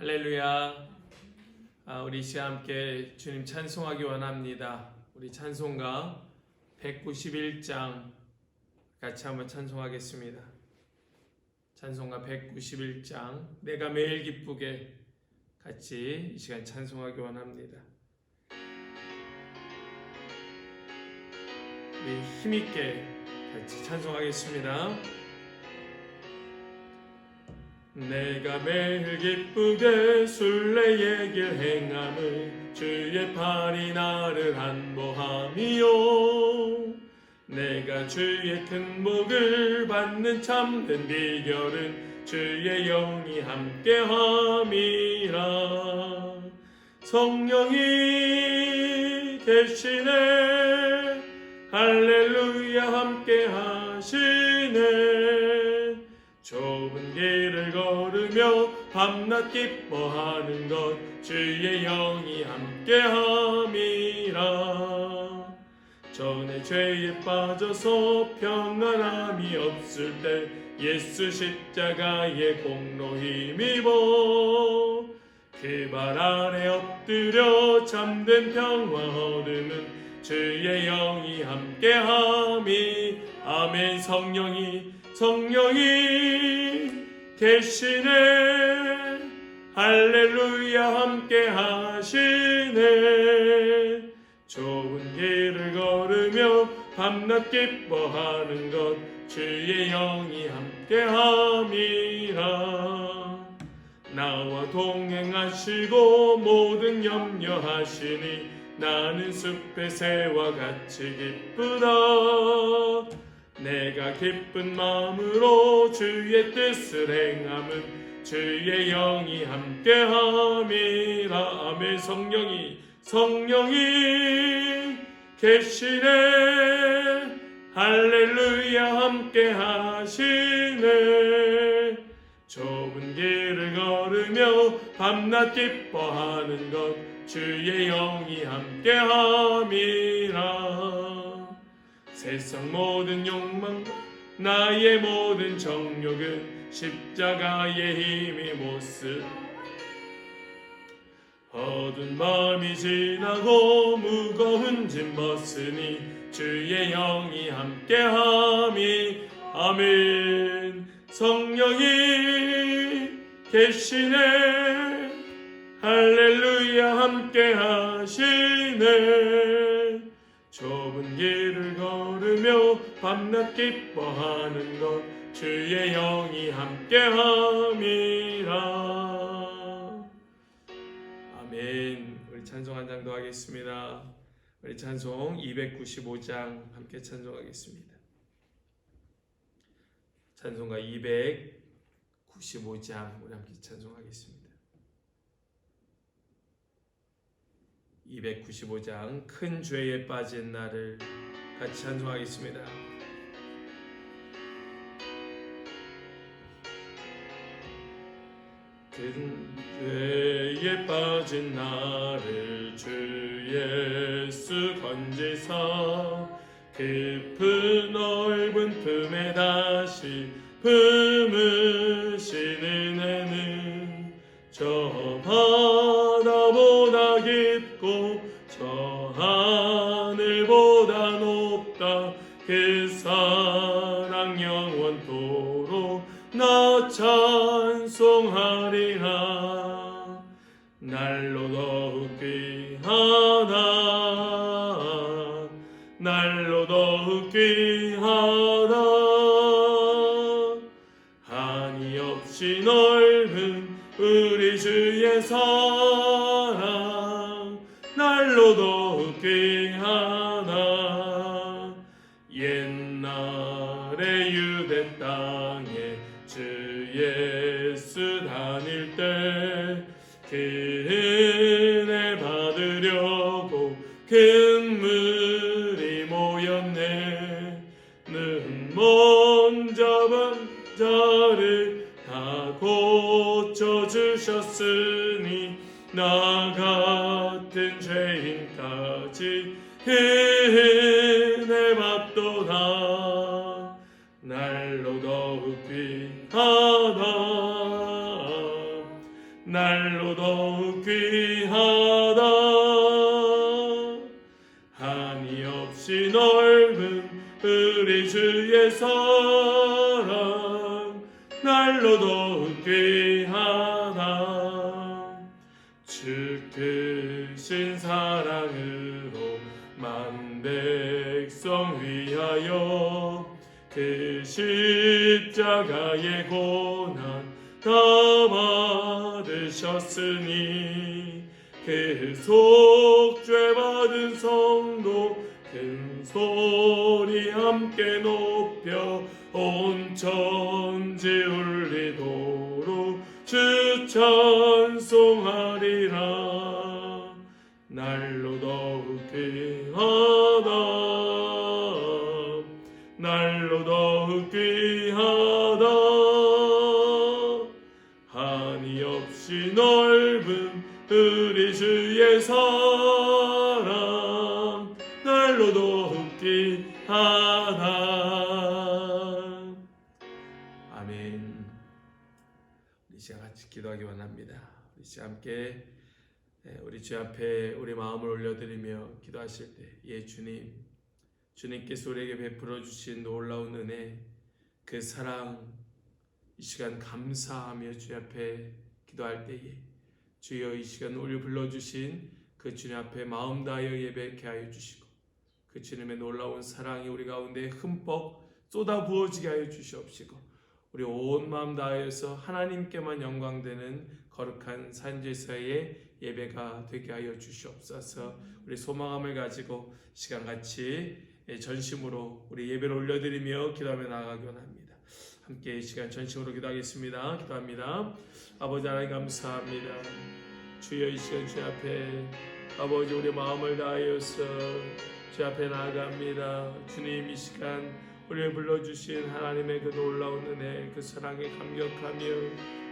할렐루야. 우리 이 시간 함께 주님 찬송하기 원합니다. 우리 찬송가 191장 같이 한번 찬송하겠습니다. 찬송가 191장 내가 매일 기쁘게 같이 이 시간 찬송하기 원합니다. 우리 힘있게 같이 찬송하겠습니다. 내가 매일 기쁘게 순례의 길 행함을 주의 팔이 나를 안보함이요 내가 주의 큰 복을 받는 참된 비결은 주의 영이 함께함이라 성령이 계시네 할렐루야 함께하시네 좁은 길을 걸으며 밤낮 기뻐하는 것 주의 영이 함께함이라 전에 죄에 빠져서 평안함이 없을 때 예수 십자가의 공로 힘입어 그 발 아래 엎드려 참된 평화 얻으는 주의 영이 함께함이 아멘 성령이 계시네 할렐루야 함께 하시네 좁은 길을 걸으며 밤낮 기뻐하는 것 주의 영이 함께 함이라 나와 동행하시고 모든 염려하시니 나는 숲의 새와 같이 기쁘다 내가 기쁜 마음으로 주의 뜻을 행함은 주의 영이 함께함이라 아멘 성령이 계시네 할렐루야 함께하시네 좁은 길을 걸으며 밤낮 기뻐하는 것 주의 영이 함께함이라 세상 모든 욕망과 나의 모든 정욕은 십자가의 힘이 못쓰 어두운 밤이 지나고 무거운 짐 벗으니 주의 영이 함께함이 아멘 성령이 계시네 할렐루야 함께하시네 좁은 길을 걸으며 밤낮 기뻐하는 것 주의 영이 함께함이라 아멘. 우리 찬송 한 장 더 하겠습니다. 우리 찬송 295장 함께 찬송하겠습니다. 찬송가 295장 우리 함께 찬송하겠습니다. 295장 큰 죄에 빠진 나를 같이 찬송하겠습니다. 큰 죄에 빠진 나를 주 예수 건지사 깊은 넓은 품에 다시 품으시는 은혜는 저 바다보다 깊고 저 하늘보다 높다 그 사랑 영원토록 나 찬송하리라 날로 더욱 귀하다 날로 더욱 귀하다 한이 없이 넓은 우리 주의 사랑 날로 더욱 귀하다 옛날에 유대 땅에 주 예수 다닐 때 그 은혜 받으려고 큰 물이 모였네 눈먼 자를 다 고쳐주셨으니 나 같은 죄인까지 그 은혜 받도다 날로 더욱 귀하다 날로 더욱 귀하다. 한이 없이 넓은 우리 주의 사랑 날로 더욱 귀하다. 주 크신 사랑으로 만 백성 위하여 그 십자가의 고난 다 받으셨으니 그 속죄 받은 성도 큰 소리 함께 높여 온 천지 울리도록 주 찬송하리라. 날로 더욱 귀하다. 날로 더욱 귀하다. 한이 없이 넓은 우리 주의 사랑 날로 더욱 귀하다. 아멘. 우리 시간 같이 기도하기 원합니다. 우리 시간 함께 우리 주 앞에 우리 마음을 올려드리며 기도하실 때, 예 주님, 주님께서 우리에게 베풀어 주신 놀라운 은혜, 그 사랑, 이 시간 감사하며 주 앞에 기도할 때에 주여 이 시간 우리 불러주신 그 주님 앞에 마음 다하여 예배케 하여 주시고 그 주님의 놀라운 사랑이 우리 가운데 흠뻑 쏟아 부어지게 하여 주시옵시고 우리 온 마음 다하여서 하나님께만 영광되는 거룩한 산제사의 예배가 되게 하여 주시옵소서. 우리 소망함을 가지고 시간같이 전심으로 우리 예배를 올려드리며 기도하며 나아가기 원합니다. 함께 이 시간 전심으로 기도하겠습니다. 기도합니다. 아버지 하나님 감사합니다. 주여 이 시간 주 앞에 아버지 우리 마음을 다하여서 주 앞에 나아갑니다. 주님 이 시간 우리를 불러주신 하나님의 그 놀라운 은혜, 그 사랑에 감격하며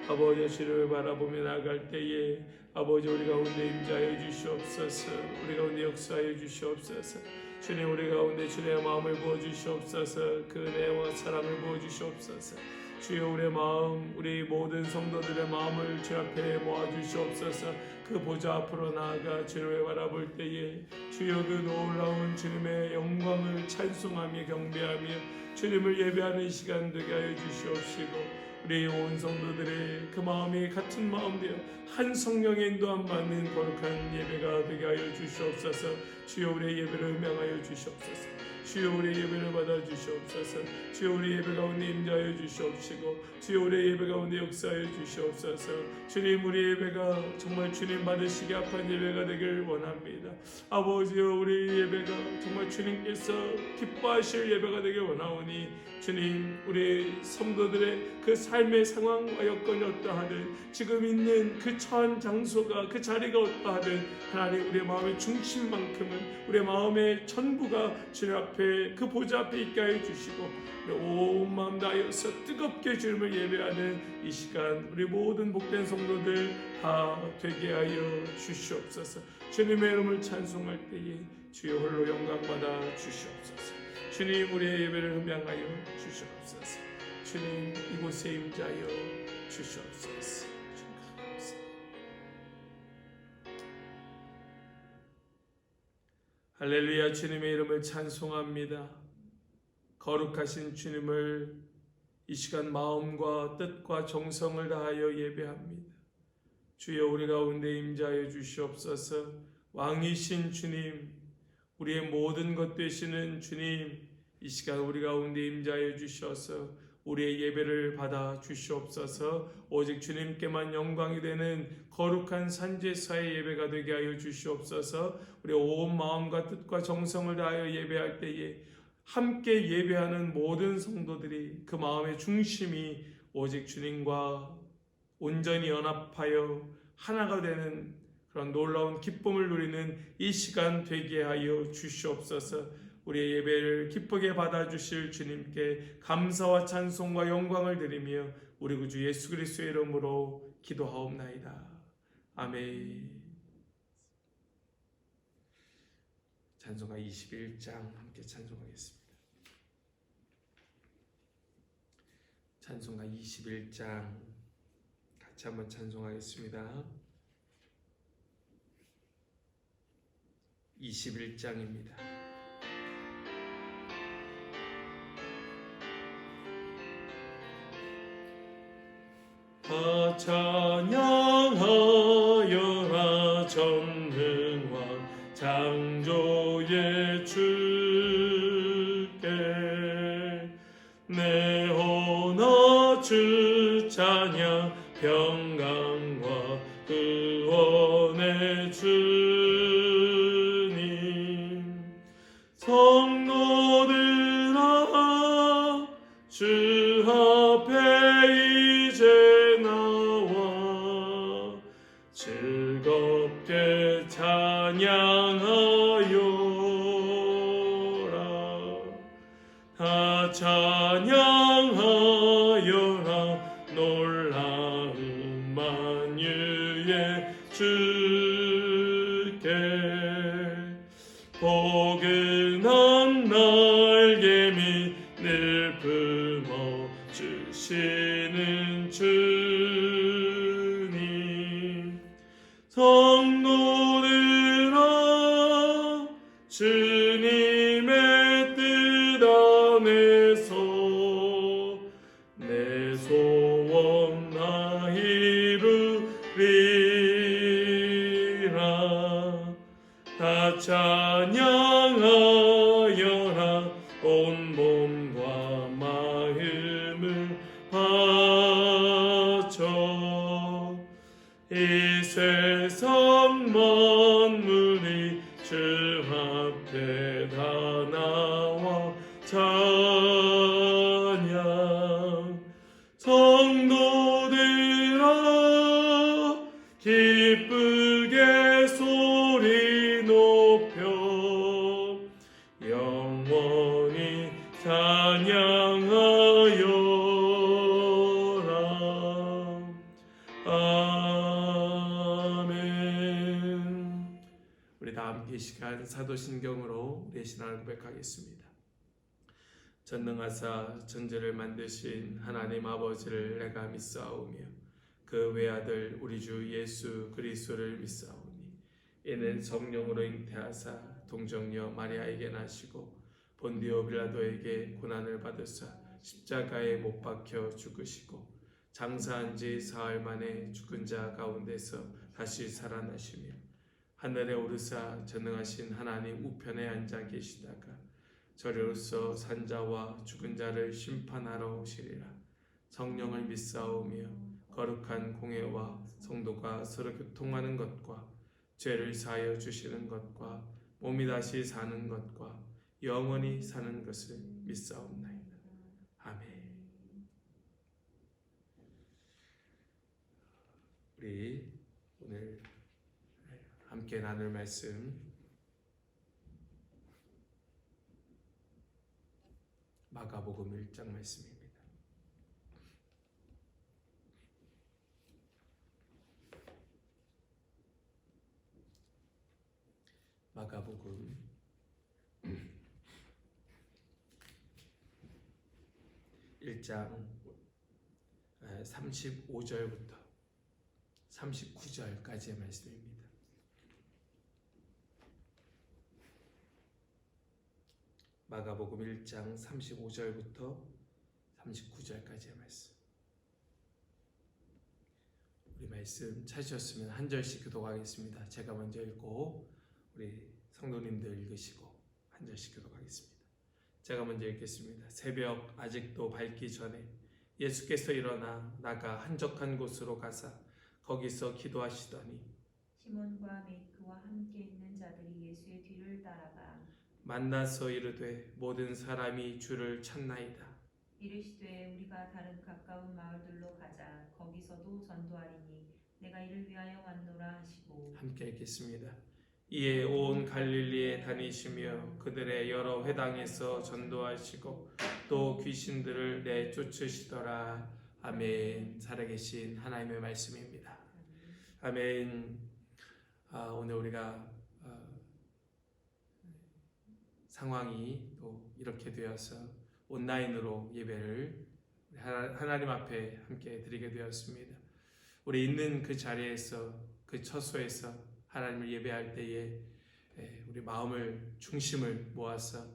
아버지 주님을 바라보며 나아갈 때에 아버지 우리 가운데 임재하여 주시옵소서. 우리 가운데 역사하여 주시옵소서. 주님 우리 가운데 주님의 마음을 부어주시옵소서. 그 은혜와 사랑을 부어주시옵소서. 주여 우리의 마음, 우리 모든 성도들의 마음을 주 앞에 모아주시옵소서. 그 보좌 앞으로 나아가 주님을 바라볼 때에 주여 그 놀라운 주님의 영광을 찬송하며 경배하며 주님을 예배하는 시간 되게 하여 주시옵시고 우리 온 성도들의 그 마음이 같은 마음 되어 한 성령의 인도함 받는 거룩한 예배가 되게 하여 주시옵소서. 주여 우리의 예배를 음행하여 주시옵소서. 주여 우리의 예배를 받아 주시옵소서. 주여 우리 예배 가운데 임재하여 주시옵시고 주여 우리의 예배 가운데 역사하여 주시옵소서. 주님 우리 예배가 정말 주님 받으시기 합한 예배가 되길 원합니다. 아버지여 우리 예배가 정말 주님께서 기뻐하실 예배가 되길 원하오니 주님 우리 성도들의 그 삶의 상황과 여건이 어떠하든 지금 있는 그 처한 장소가 그 자리가 어떠하든 하나님 우리의 마음의 중심만큼은 우리의 마음의 전부가 주님 앞에 그 보좌 앞에 있게 하여 주시고 우리 온 마음 다하여서 뜨겁게 주님을 예배하는 이 시간 우리 모든 복된 성도들 다 되게 하여 주시옵소서. 주님의 이름을 찬송할 때에 주여 홀로 영광받아 주시옵소서. 주님 우리의 예배를 흠양하여 주시옵소서. 주님 이곳에 임재하여 주시옵소서. 할렐루야. 주님의 이름을 찬송합니다. 거룩하신 주님을 이 시간 마음과 뜻과 정성을 다하여 예배합니다. 주여 우리 가운데 임재하여 주시옵소서. 왕이신 주님, 우리의 모든 것 되시는 주님, 이 시간 우리 가운데 임재하여 주셔서 우리의 예배를 받아 주시옵소서. 오직 주님께만 영광이 되는 거룩한 산제사의 예배가 되게 하여 주시옵소서. 우리 온 마음과 뜻과 정성을 다하여 예배할 때에 함께 예배하는 모든 성도들이 그 마음의 중심이 오직 주님과 온전히 연합하여 하나가 되는 그런 놀라운 기쁨을 누리는 이 시간 되게 하여 주시옵소서. 우리의 예배를 기쁘게 받아주실 주님께 감사와 찬송과 영광을 드리며 우리 구주 예수 그리스도의 이름으로 기도하옵나이다. 아멘. 찬송가 21장 함께 찬송하겠습니다. 찬송가 21장 같이 한번 찬송하겠습니다. 21장입니다. 다 찬양하여라 전능왕 창조의 주께 내 혼아 주 찬양 평강과 구원의 주님 성도들아 주 앞에 이제 나와 즐겁게 찬양하여라 다 찬양하여라 놀라운 만유의 주께 포근한 날개 밑을 품어 주시는 주님 성도들아 주님의 뜻 안에서 내 소원 다 이루리라 다 찬양하여라 온 몸과 마음을 바쳐 이 세상 만물이 주 앞에 다 나와 찬양 성도들아 기쁘게 소리 높여 영원히 찬양하여라 아멘. 우리 다 함께 이 시간 사도신경으로 우리의 신앙을 고백하겠습니다. 전능하사 천지를 만드신 하나님 아버지를 내가 믿사오며 그 외아들 우리 주 예수 그리스도를 믿사오니 이는 성령으로 잉태하사 동정녀 마리아에게 나시고 본디오 빌라도에게 고난을 받으사 십자가에 못 박혀 죽으시고 장사한 지 사흘 만에 죽은 자 가운데서 다시 살아나시며 하늘에 오르사 전능하신 하나님 우편에 앉아 계시다가 저리로서 산자와 죽은 자를 심판하러 오시리라. 성령을 믿사오며 거룩한 공회와 성도가 서로 교통하는 것과 죄를 사하여 주시는 것과 몸이 다시 사는 것과 영원히 사는 것을 믿사옵나이다. 아멘. 우리 오늘 함께 나눌 말씀 마가복음 1장 말씀입니다. 마가복음 1장 35절부터 39절까지의 말씀입니다. 마가복음 1장 35절부터 39절까지의 말씀. 우리 말씀 찾으셨으면 한 절씩 교독하겠습니다. 제가 먼저 읽고 우리 성도님들 읽으시고 한 절씩 교독하겠습니다. 제가 먼저 읽겠습니다. 새벽 아직도 밝기 전에 예수께서 일어나 나가 한적한 곳으로 가사 거기서 기도하시더니 시몬과 및 그와 함께 있는 자들이 예수의 뒤를 따라가 만나서 이르되 모든 사람이 주를 찾나이다. 이르시되 우리가 다른 가까운 마을들로 가자. 거기서도 전도하리니 내가 이를 위하여 왔노라 하시고 함께 읽겠습니다. 이에 온 갈릴리에 다니시며 그들의 여러 회당에서 전도하시고 또 귀신들을 내쫓으시더라. 아멘. 살아계신 하나님의 말씀입니다. 아멘. 오늘 우리가 상황이 또 이렇게 되어서 온라인으로 예배를 하나님 앞에 함께 드리게 되었습니다. 우리 있는 그 자리에서, 그 처소에서 하나님을 예배할 때에 우리 마음을, 중심을 모아서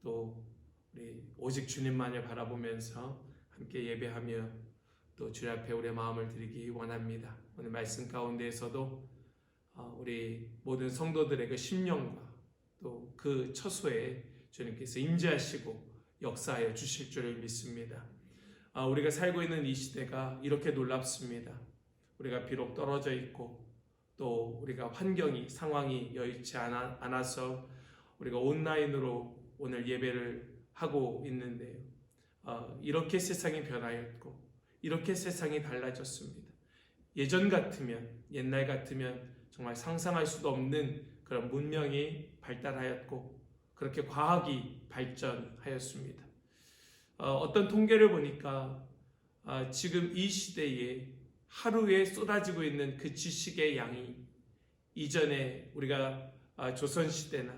또 우리 오직 주님만을 바라보면서 함께 예배하며 또 주님 앞에 우리의 마음을 드리기 원합니다. 오늘 말씀 가운데에서도 우리 모든 성도들의 그 심령과 또 그 처소에 주님께서 임재하시고 역사하여 주실 줄을 믿습니다. 우리가 살고 있는 이 시대가 이렇게 놀랍습니다. 우리가 비록 떨어져 있고 또 우리가 환경이, 상황이 여의치 않아서 우리가 온라인으로 오늘 예배를 하고 있는데요. 이렇게 세상이 변하였고 이렇게 세상이 달라졌습니다. 예전 같으면, 옛날 같으면 정말 상상할 수도 없는 그런 문명이 발달하였고 그렇게 과학이 발전하였습니다. 어떤 통계를 보니까 지금 이 시대에 하루에 쏟아지고 있는 그 지식의 양이 이전에 우리가 조선시대나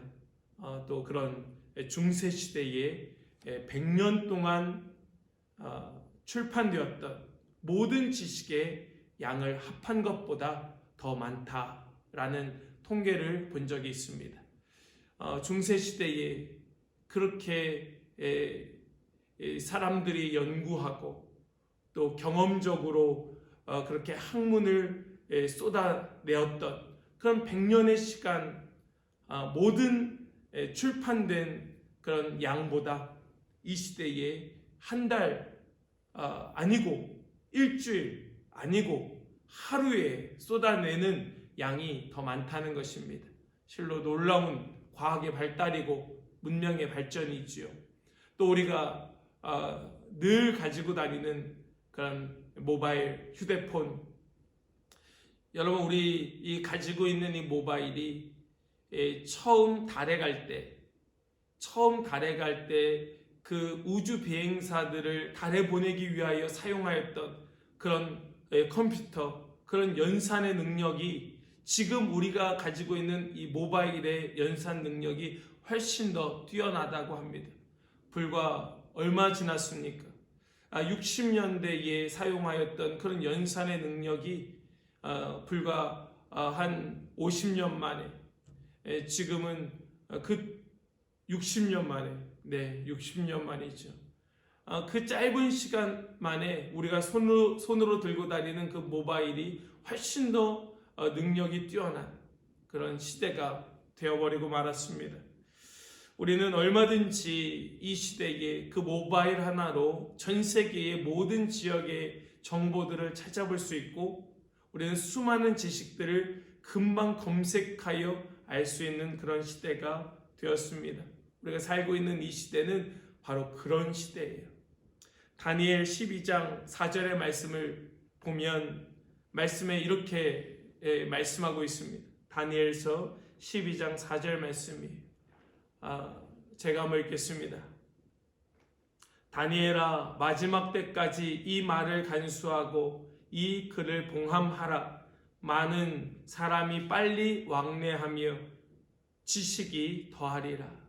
또 그런 중세시대에 100년 동안 출판되었던 모든 지식의 양을 합한 것보다 더 많다라는 통계를 본 적이 있습니다. 중세시대에 그렇게 사람들이 연구하고 또 경험적으로 그렇게 학문을 쏟아내었던 그런 100년의 시간 모든 출판된 그런 양보다 이 시대에 한 달 아니고 일주일 아니고 하루에 쏟아내는 양이 더 많다는 것입니다. 실로 놀라운 과학의 발달이고 문명의 발전이지요. 또 우리가 늘 가지고 다니는 그런 모바일, 휴대폰, 여러분 우리 이 가지고 있는 이 모바일이 처음 달에 갈 때 그 우주 비행사들을 달에 보내기 위하여 사용하였던 그런 컴퓨터, 그런 연산의 능력이 지금 우리가 가지고 있는 이 모바일의 연산 능력이 훨씬 더 뛰어나다고 합니다. 불과 얼마 지났습니까? 60년대에 사용하였던 그런 연산의 능력이 불과 한 50년 만에 지금은 그 60년 만에 60년 만이죠. 그 짧은 시간 만에 우리가 손으로 들고 다니는 그 모바일이 훨씬 더 능력이 뛰어난 그런 시대가 되어버리고 말았습니다. 우리는 얼마든지 이 시대에 그 모바일 하나로 전 세계의 모든 지역의 정보들을 찾아볼 수 있고 우리는 수많은 지식들을 금방 검색하여 알 수 있는 그런 시대가 되었습니다. 우리가 살고 있는 이 시대는 바로 그런 시대예요. 다니엘 12장 4절의 말씀을 보면 말씀에 이렇게 말씀하고 있습니다. 다니엘서 12장 4절 말씀이에요. 제가 한번 읽겠습니다. 다니엘아, 마지막 때까지 이 말을 간수하고 이 글을 봉함하라. 많은 사람이 빨리 왕래하며 지식이 더하리라.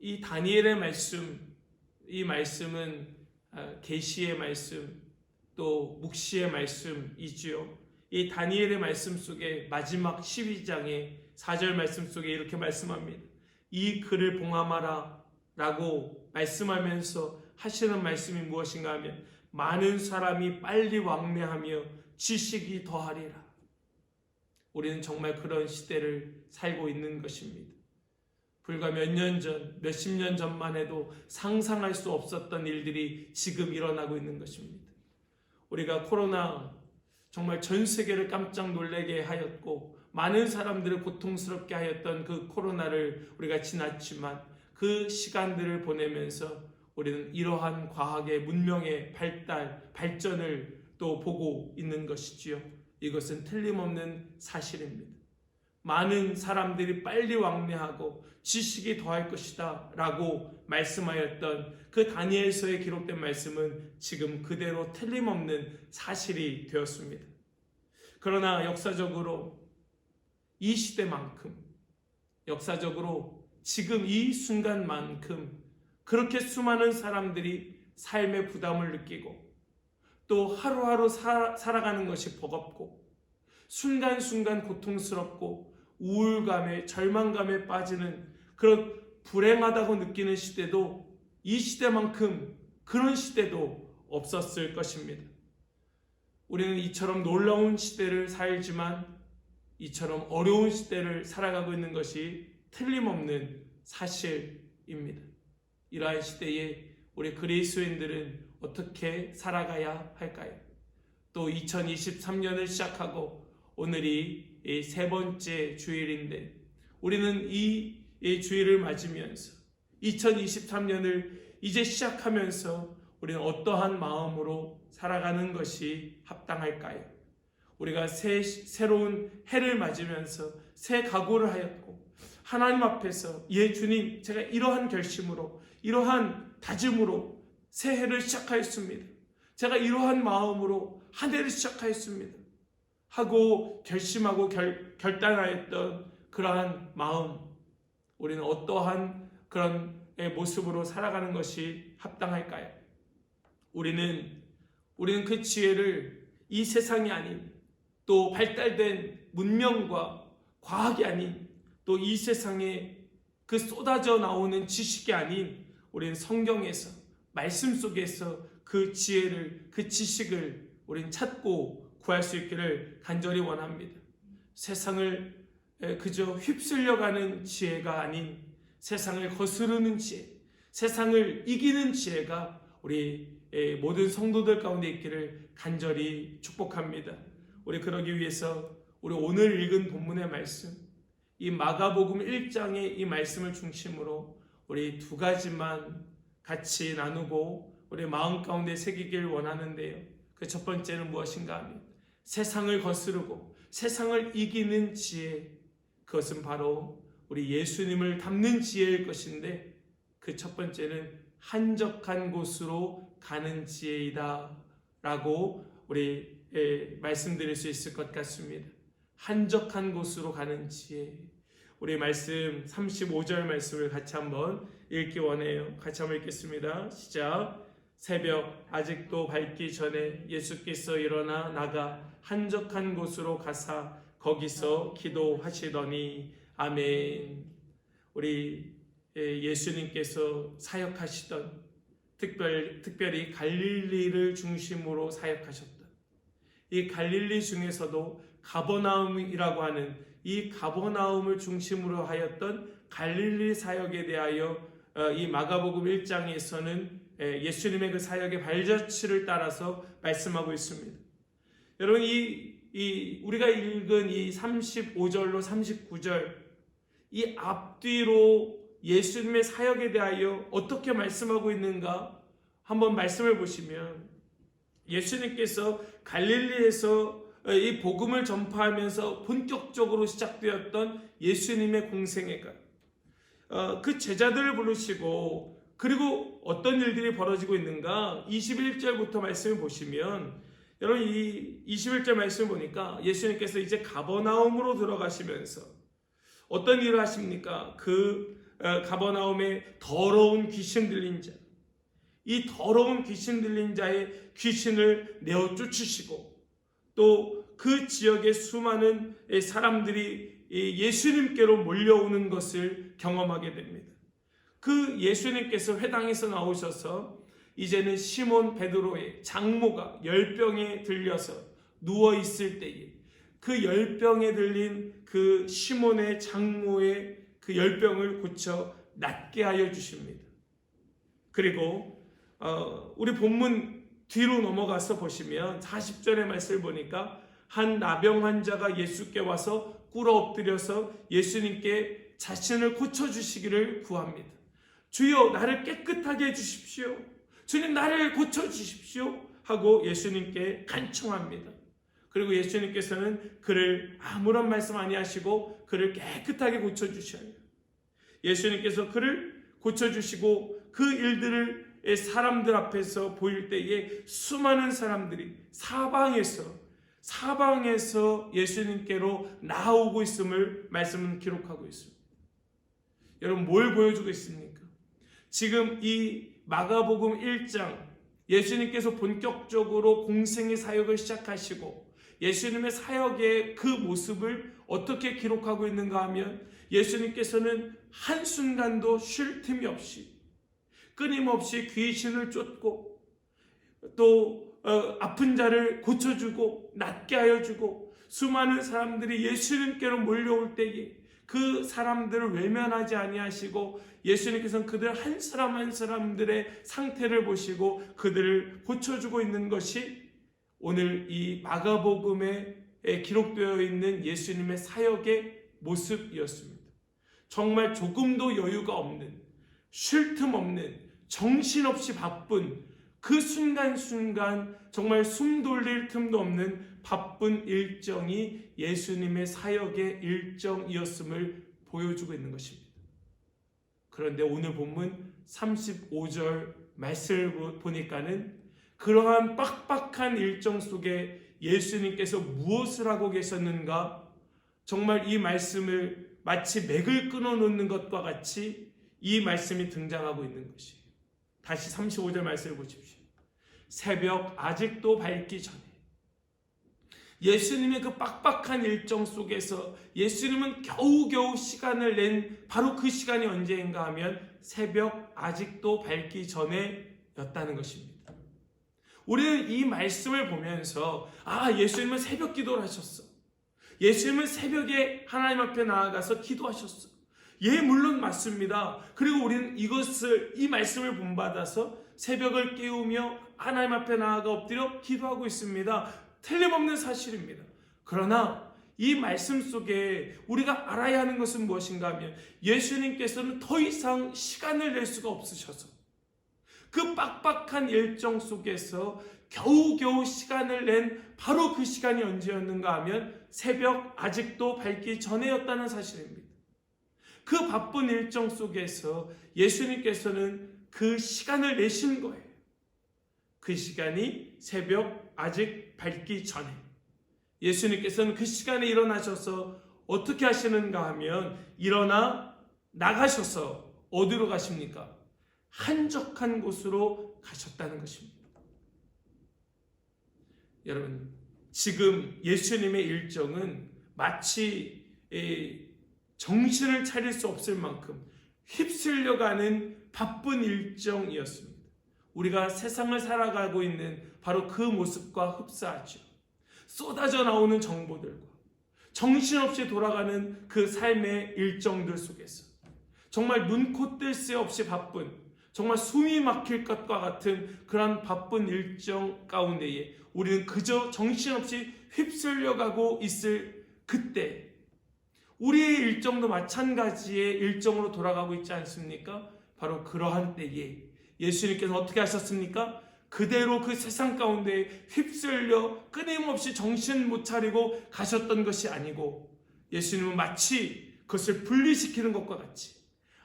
이 다니엘의 말씀, 이 말씀은 계시의 말씀, 또 묵시의 말씀이지요. 이 다니엘의 말씀 속에 마지막 12장의 4절 말씀 속에 이렇게 말씀합니다. 이 글을 봉함하라 라고 말씀하면서 하시는 말씀이 무엇인가 하면 많은 사람이 빨리 왕래하며 지식이 더하리라. 우리는 정말 그런 시대를 살고 있는 것입니다. 불과 몇 년 전, 몇십 년 전만 해도 상상할 수 없었던 일들이 지금 일어나고 있는 것입니다. 우리가 코로나 정말 전 세계를 깜짝 놀라게 하였고 많은 사람들을 고통스럽게 하였던 그 코로나를 우리가 지났지만 그 시간들을 보내면서 우리는 이러한 과학의 문명의 발전을 또 보고 있는 것이지요. 이것은 틀림없는 사실입니다. 많은 사람들이 빨리 왕래하고 지식이 더할 것이다 라고 말씀하였던 그 다니엘서에 기록된 말씀은 지금 그대로 틀림없는 사실이 되었습니다. 그러나 역사적으로 이 시대만큼, 역사적으로 지금 이 순간만큼 그렇게 수많은 사람들이 삶의 부담을 느끼고 또 하루하루 살아가는 것이 버겁고 순간순간 고통스럽고 우울감에 절망감에 빠지는 그런 불행하다고 느끼는 시대도 이 시대만큼 그런 시대도 없었을 것입니다. 우리는 이처럼 놀라운 시대를 살지만 이처럼 어려운 시대를 살아가고 있는 것이 틀림없는 사실입니다. 이러한 시대에 우리 그리스도인들은 어떻게 살아가야 할까요? 또 2023년을 시작하고 오늘이 세 번째 주일인데 우리는 이 주일을 맞으면서 2023년을 이제 시작하면서 우리는 어떠한 마음으로 살아가는 것이 합당할까요? 우리가 새로운 해를 맞으면서 새 각오를 하였고 하나님 앞에서 주님, 제가 이러한 결심으로 이러한 다짐으로 새해를 시작하였습니다. 제가 이러한 마음으로 한 해를 시작하였습니다. 하고 결심하고 결단하였던 그러한 마음, 우리는 어떠한 그런 모습으로 살아가는 것이 합당할까요? 우리는 그 지혜를 이 세상이 아닌 또 발달된 문명과 과학이 아닌 또 이 세상에 그 쏟아져 나오는 지식이 아닌 우리는 성경에서 말씀 속에서 그 지혜를 그 지식을 우리는 찾고 구할 수 있기를 간절히 원합니다. 세상을 그저 휩쓸려가는 지혜가 아닌 세상을 거스르는 지혜, 세상을 이기는 지혜가 우리 모든 성도들 가운데 있기를 간절히 축복합니다. 우리 그러기 위해서 우리 오늘 읽은 본문의 말씀, 이 마가복음 1장의 이 말씀을 중심으로 우리 두 가지만 같이 나누고 우리 마음 가운데 새기길 원하는데요. 그 첫 번째는 무엇인가 하면 세상을 거스르고 세상을 이기는 지혜, 그것은 바로 우리 예수님을 닮는 지혜일 것인데 그 첫 번째는 한적한 곳으로 가는 지혜이다 라고 우리 말씀드릴 수 있을 것 같습니다. 한적한 곳으로 가는 지혜. 우리 말씀 35절 말씀을 같이 한번 읽기 원해요. 같이 한번 읽겠습니다. 시작. 새벽 아직도 밝기 전에 예수께서 일어나 나가 한적한 곳으로 가사 거기서 기도하시더니 아멘. 우리 예수님께서 사역하시던 특별히 갈릴리를 중심으로 사역하셨던 이 갈릴리 중에서도 가버나움이라고 하는 이 가버나움을 중심으로 하였던 갈릴리 사역에 대하여 이 마가복음 1장에서는 예수님의 그 사역의 발자취를 따라서 말씀하고 있습니다. 여러분 우리가 읽은 이 35절로 39절 이 앞뒤로 예수님의 사역에 대하여 어떻게 말씀하고 있는가 한번 말씀을 보시면 예수님께서 갈릴리에서 이 복음을 전파하면서 본격적으로 시작되었던 예수님의 공생애가 그 제자들을 부르시고 그리고 어떤 일들이 벌어지고 있는가 21절부터 말씀을 보시면 여러분 이 21절 말씀을 보니까 예수님께서 이제 가버나움으로 들어가시면서 어떤 일을 하십니까? 그 가버나움에 더러운 귀신 들린 자, 이 더러운 귀신 들린 자의 귀신을 내어 쫓으시고 또 그 지역의 수많은 사람들이 예수님께로 몰려오는 것을 경험하게 됩니다. 그 예수님께서 회당에서 나오셔서 이제는 시몬 베드로의 장모가 열병에 들려서 누워있을 때에 그 열병에 들린 그 시몬의 장모의 그 열병을 고쳐 낫게 하여 주십니다. 그리고 우리 본문 뒤로 넘어가서 보시면 40절의 말씀을 보니까 한 나병 환자가 예수께 와서 꿇어 엎드려서 예수님께 자신을 고쳐주시기를 구합니다. 주여 나를 깨끗하게 해주십시오. 주님 나를 고쳐주십시오 하고 예수님께 간청합니다. 그리고 예수님께서는 그를 아무런 말씀 아니하시고 그를 깨끗하게 고쳐주셔요. 예수님께서 그를 고쳐주시고 그 일들을 사람들 앞에서 보일 때에 수많은 사람들이 사방에서 예수님께로 나오고 있음을 말씀은 기록하고 있습니다. 여러분 뭘 보여주고 있습니까? 지금 이 마가복음 1장 예수님께서 본격적으로 공생의 사역을 시작하시고 예수님의 사역의 그 모습을 어떻게 기록하고 있는가 하면 예수님께서는 한순간도 쉴 틈이 없이 끊임없이 귀신을 쫓고 또 아픈 자를 고쳐주고 낫게 하여 주고 수많은 사람들이 예수님께로 몰려올 때에 그 사람들을 외면하지 아니하시고 예수님께서는 그들 한 사람 한 사람들의 상태를 보시고 그들을 고쳐주고 있는 것이 오늘 이 마가복음에 기록되어 있는 예수님의 사역의 모습이었습니다. 정말 조금도 여유가 없는, 쉴 틈 없는, 정신없이 바쁜 그 순간순간 정말 숨 돌릴 틈도 없는 바쁜 일정이 예수님의 사역의 일정이었음을 보여주고 있는 것입니다. 그런데 오늘 본문 35절 말씀을 보니까는 그러한 빡빡한 일정 속에 예수님께서 무엇을 하고 계셨는가? 정말 이 말씀을 마치 맥을 끊어놓는 것과 같이 이 말씀이 등장하고 있는 것이에요. 다시 35절 말씀을 보십시오. 새벽 아직도 밝기 전에 예수님의 그 빡빡한 일정 속에서 예수님은 겨우겨우 시간을 낸 바로 그 시간이 언제인가 하면 새벽 아직도 밝기 전에였다는 것입니다. 우리는 이 말씀을 보면서 예수님은 새벽 기도를 하셨어. 예수님은 새벽에 하나님 앞에 나아가서 기도하셨어. 예, 물론 맞습니다. 그리고 우리는 이 말씀을 본받아서 새벽을 깨우며 하나님 앞에 나아가 엎드려 기도하고 있습니다. 틀림없는 사실입니다. 그러나 이 말씀 속에 우리가 알아야 하는 것은 무엇인가 하면 예수님께서는 더 이상 시간을 낼 수가 없으셔서 그 빡빡한 일정 속에서 겨우겨우 시간을 낸 바로 그 시간이 언제였는가 하면 새벽 아직도 밝기 전에였다는 사실입니다. 그 바쁜 일정 속에서 예수님께서는 그 시간을 내신 거예요. 그 시간이 새벽 아직 밝기 전에 예수님께서는 그 시간에 일어나셔서 어떻게 하시는가 하면 일어나 나가셔서 어디로 가십니까? 한적한 곳으로 가셨다는 것입니다. 여러분, 지금 예수님의 일정은 마치 정신을 차릴 수 없을 만큼 휩쓸려가는 바쁜 일정이었습니다. 우리가 세상을 살아가고 있는 바로 그 모습과 흡사하죠. 쏟아져 나오는 정보들과 정신없이 돌아가는 그 삶의 일정들 속에서 정말 눈코 뜰 새 없이 바쁜, 정말 숨이 막힐 것과 같은 그런 바쁜 일정 가운데에 우리는 그저 정신없이 휩쓸려가고 있을 그때 우리의 일정도 마찬가지의 일정으로 돌아가고 있지 않습니까? 바로 그러한 때에 예수님께서 어떻게 하셨습니까? 그대로 그 세상 가운데 휩쓸려 끊임없이 정신 못 차리고 가셨던 것이 아니고 예수님은 마치 그것을 분리시키는 것과 같이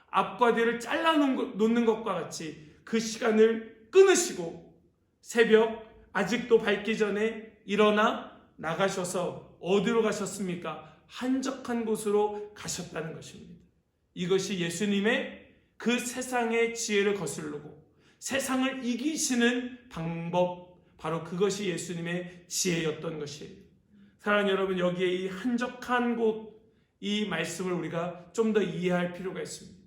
앞과 뒤를 잘라놓는 것과 같이 그 시간을 끊으시고 새벽 아직도 밝기 전에 일어나 나가셔서 어디로 가셨습니까? 한적한 곳으로 가셨다는 것입니다. 이것이 예수님의 그 세상의 지혜를 거스르고 세상을 이기시는 방법, 바로 그것이 예수님의 지혜였던 것이에요. 사랑하는 여러분, 여기에 이 한적한 곳, 이 말씀을 우리가 좀 더 이해할 필요가 있습니다.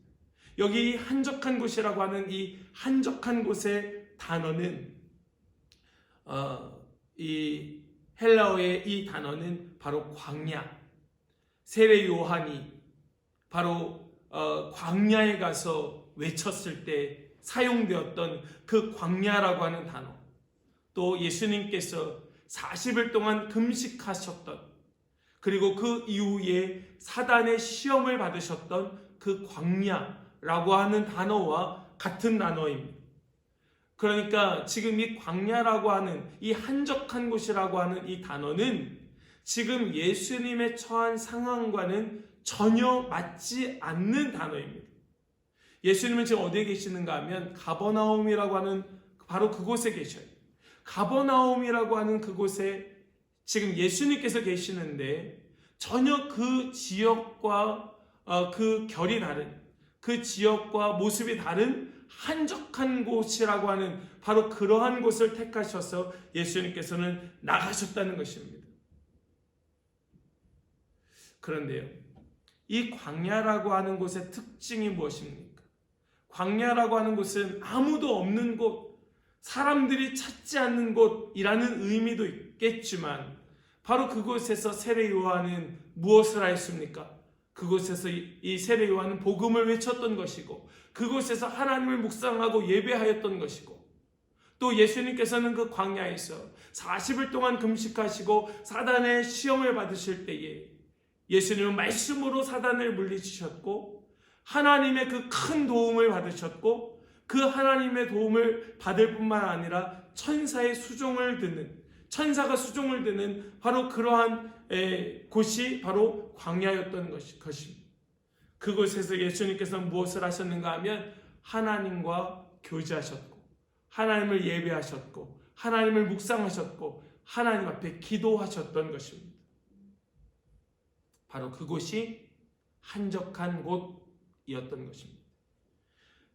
여기 이 한적한 곳이라고 하는 이 한적한 곳의 단어는 이 헬라어의 이 단어는 바로 광야, 세례 요한이 바로 광야에 가서 외쳤을 때 사용되었던 그 광야라고 하는 단어, 또 예수님께서 40일 동안 금식하셨던, 그리고 그 이후에 사단의 시험을 받으셨던 그 광야라고 하는 단어와 같은 단어입니다. 그러니까 지금 이 광야라고 하는 이 한적한 곳이라고 하는 이 단어는 지금 예수님의 처한 상황과는 전혀 맞지 않는 단어입니다. 예수님은 지금 어디에 계시는가 하면 가버나움이라고 하는 바로 그곳에 계셔요. 가버나움이라고 하는 그곳에 지금 예수님께서 계시는데 전혀 그 지역과 그 결이 다른, 그 지역과 모습이 다른 한적한 곳이라고 하는 바로 그러한 곳을 택하셔서 예수님께서는 나가셨다는 것입니다. 그런데요, 이 광야라고 하는 곳의 특징이 무엇입니까? 광야라고 하는 곳은 아무도 없는 곳, 사람들이 찾지 않는 곳이라는 의미도 있겠지만 바로 그곳에서 세례 요한은 무엇을 하였습니까? 그곳에서 이 세례 요한은 복음을 외쳤던 것이고 그곳에서 하나님을 묵상하고 예배하였던 것이고 또 예수님께서는 그 광야에서 40일 동안 금식하시고 사단의 시험을 받으실 때에 예수님은 말씀으로 사단을 물리치셨고 하나님의 그 큰 도움을 받으셨고 그 하나님의 도움을 받을 뿐만 아니라 천사가 수종을 드는 바로 그러한 곳이 바로 광야였던 것입니다. 그곳에서 예수님께서는 무엇을 하셨는가 하면 하나님과 교제하셨고 하나님을 예배하셨고 하나님을 묵상하셨고 하나님 앞에 기도하셨던 것입니다. 바로 그곳이 한적한 곳이었던 것입니다.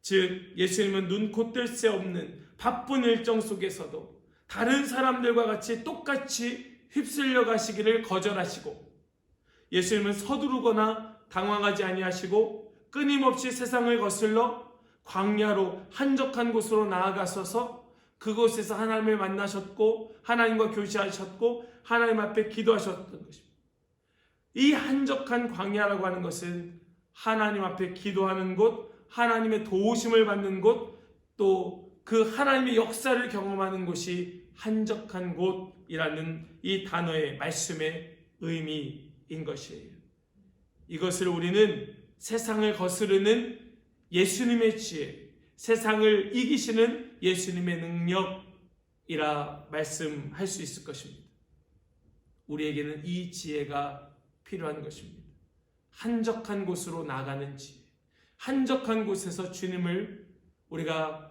즉 예수님은 눈코 뜰 새 없는 바쁜 일정 속에서도 다른 사람들과 같이 똑같이 휩쓸려 가시기를 거절하시고 예수님은 서두르거나 당황하지 아니하시고 끊임없이 세상을 거슬러 광야로 한적한 곳으로 나아가셔서 그곳에서 하나님을 만나셨고 하나님과 교제하셨고 하나님 앞에 기도하셨던 것입니다. 이 한적한 광야라고 하는 것은 하나님 앞에 기도하는 곳, 하나님의 도우심을 받는 곳, 또 그 하나님의 역사를 경험하는 곳이 한적한 곳이라는 이 단어의 말씀의 의미인 것이에요. 이것을 우리는 세상을 거스르는 예수님의 지혜, 세상을 이기시는 예수님의 능력이라 말씀할 수 있을 것입니다. 우리에게는 이 지혜가 필요한 것입니다. 한적한 곳으로 나가는 지혜, 한적한 곳에서 주님을 우리가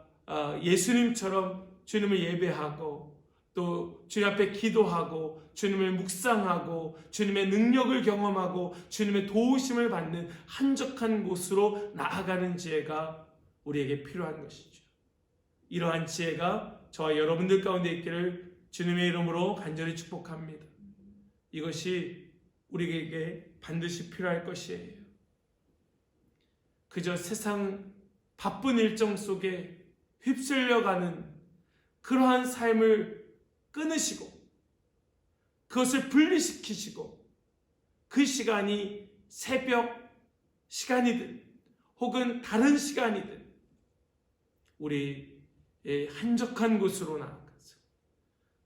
예수님처럼 주님을 예배하고 또 주님 앞에 기도하고 주님을 묵상하고 주님의 능력을 경험하고 주님의 도우심을 받는 한적한 곳으로 나아가는 지혜가 우리에게 필요한 것이죠. 이러한 지혜가 저와 여러분들 가운데 있기를 주님의 이름으로 간절히 축복합니다. 이것이 우리에게 반드시 필요할 것이에요. 그저 세상 바쁜 일정 속에 휩쓸려가는 그러한 삶을 끊으시고 그것을 분리시키시고 그 시간이 새벽 시간이든 혹은 다른 시간이든 우리의 한적한 곳으로 나아가서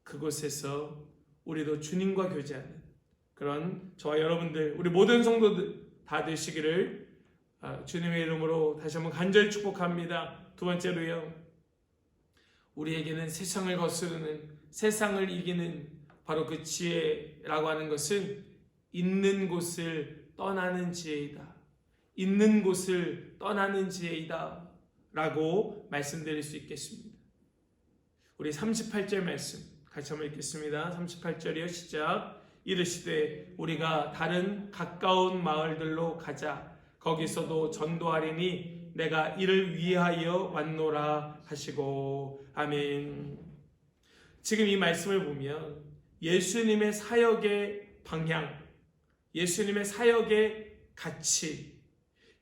그곳에서 우리도 주님과 교제하는 그런 저와 여러분들 우리 모든 성도들 다 되시기를 주님의 이름으로 다시 한번 간절히 축복합니다. 두 번째로요, 우리에게는 세상을 거스르는 세상을 이기는 바로 그 지혜라고 하는 것은 있는 곳을 떠나는 지혜이다. 있는 곳을 떠나는 지혜이다 라고 말씀드릴 수 있겠습니다. 우리 38절 말씀 같이 한번 읽겠습니다. 38절이요, 시작. 이르시되 우리가 다른 가까운 마을들로 가자. 거기서도 전도하리니 내가 이를 위하여 왔노라 하시고. 아멘. 지금 이 말씀을 보면 예수님의 사역의 방향, 예수님의 사역의 가치,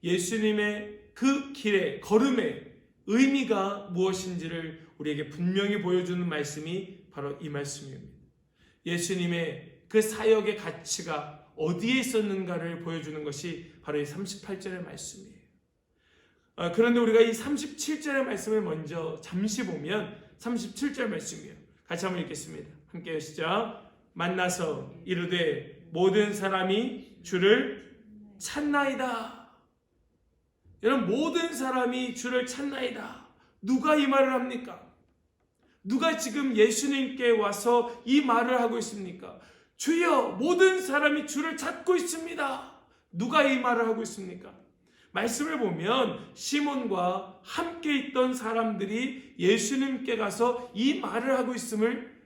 예수님의 그 길의 걸음의 의미가 무엇인지를 우리에게 분명히 보여주는 말씀이 바로 이 말씀입니다. 예수님의 그 사역의 가치가 어디에 있었는가를 보여주는 것이 바로 이 38절의 말씀이에요. 그런데 우리가 이 37절의 말씀을 먼저 잠시 보면 37절 말씀이에요. 같이 한번 읽겠습니다. 함께 시작. 만나서 이르되 모든 사람이 주를 찾나이다. 여러분, 모든 사람이 주를 찾나이다. 누가 이 말을 합니까? 누가 지금 예수님께 와서 이 말을 하고 있습니까? 주여, 모든 사람이 주를 찾고 있습니다. 누가 이 말을 하고 있습니까? 말씀을 보면 시몬과 함께 있던 사람들이 예수님께 가서 이 말을 하고 있음을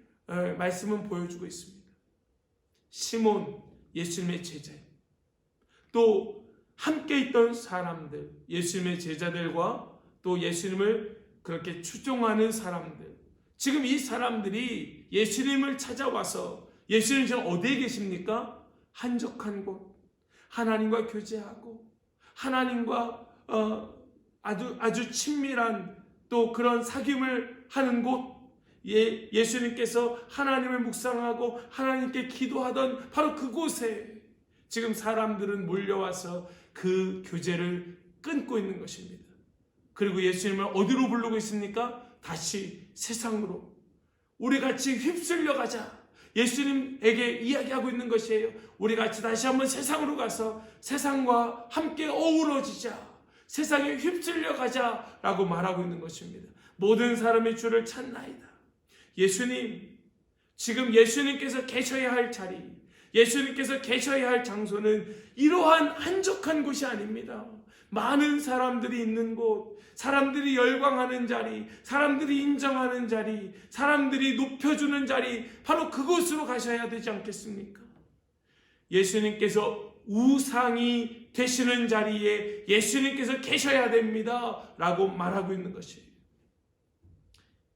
말씀은 보여주고 있습니다. 시몬, 예수님의 제자예요. 또 함께 있던 사람들, 예수님의 제자들과 또 예수님을 그렇게 추종하는 사람들, 지금 이 사람들이 예수님을 찾아와서 예수님 지금 어디에 계십니까? 한적한 곳, 하나님과 교제하고 하나님과 아주 친밀한 또 그런 사귐을 하는 곳, 예수님께서 하나님을 묵상하고 하나님께 기도하던 바로 그곳에 지금 사람들은 몰려와서 그 교제를 끊고 있는 것입니다. 그리고 예수님을 어디로 부르고 있습니까? 다시 세상으로 우리 같이 휩쓸려 가자, 예수님에게 이야기하고 있는 것이에요. 우리 같이 다시 한번 세상으로 가서 세상과 함께 어우러지자, 세상에 휩쓸려 가자라고 말하고 있는 것입니다. 모든 사람이 주를 찾나이다. 예수님, 지금 예수님께서 계셔야 할 자리, 예수님께서 계셔야 할 장소는 이러한 한적한 곳이 아닙니다. 많은 사람들이 있는 곳, 사람들이 열광하는 자리, 사람들이 인정하는 자리, 사람들이 높여주는 자리, 바로 그곳으로 가셔야 되지 않겠습니까? 예수님께서 우상이 되시는 자리에 예수님께서 계셔야 됩니다 라고 말하고 있는 것이에요.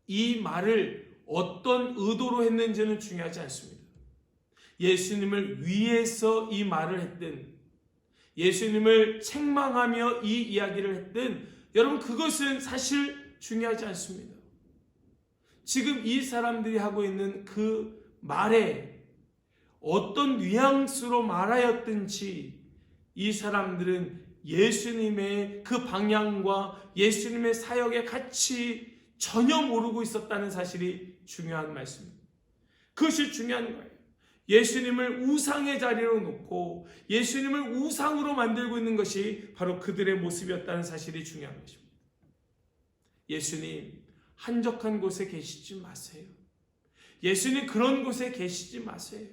이 말을 어떤 의도로 했는지는 중요하지 않습니다. 예수님을 위해서 이 말을 했든 예수님을 책망하며 이 이야기를 했든 여러분, 그것은 사실 중요하지 않습니다. 지금 이 사람들이 하고 있는 그 말에 어떤 뉘앙스로 말하였든지 이 사람들은 예수님의 그 방향과 예수님의 사역의 가치 전혀 모르고 있었다는 사실이 중요한 말씀입니다. 그것이 중요한 거예요. 예수님을 우상의 자리로 놓고 예수님을 우상으로 만들고 있는 것이 바로 그들의 모습이었다는 사실이 중요한 것입니다. 예수님, 한적한 곳에 계시지 마세요. 예수님, 그런 곳에 계시지 마세요.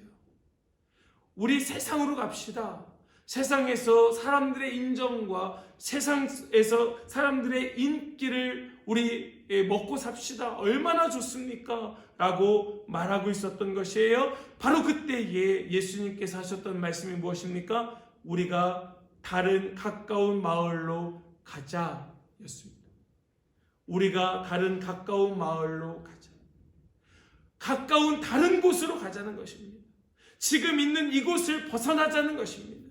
우리 세상으로 갑시다. 세상에서 사람들의 인정과 세상에서 사람들의 인기를 우리 먹고 삽시다. 얼마나 좋습니까? 라고 말하고 있었던 것이에요. 바로 그때에 예수님께서 하셨던 말씀이 무엇입니까? 우리가 다른 가까운 마을로 가자 였습니다. 우리가 다른 가까운 마을로 가자. 가까운 다른 곳으로 가자는 것입니다. 지금 있는 이곳을 벗어나자는 것입니다.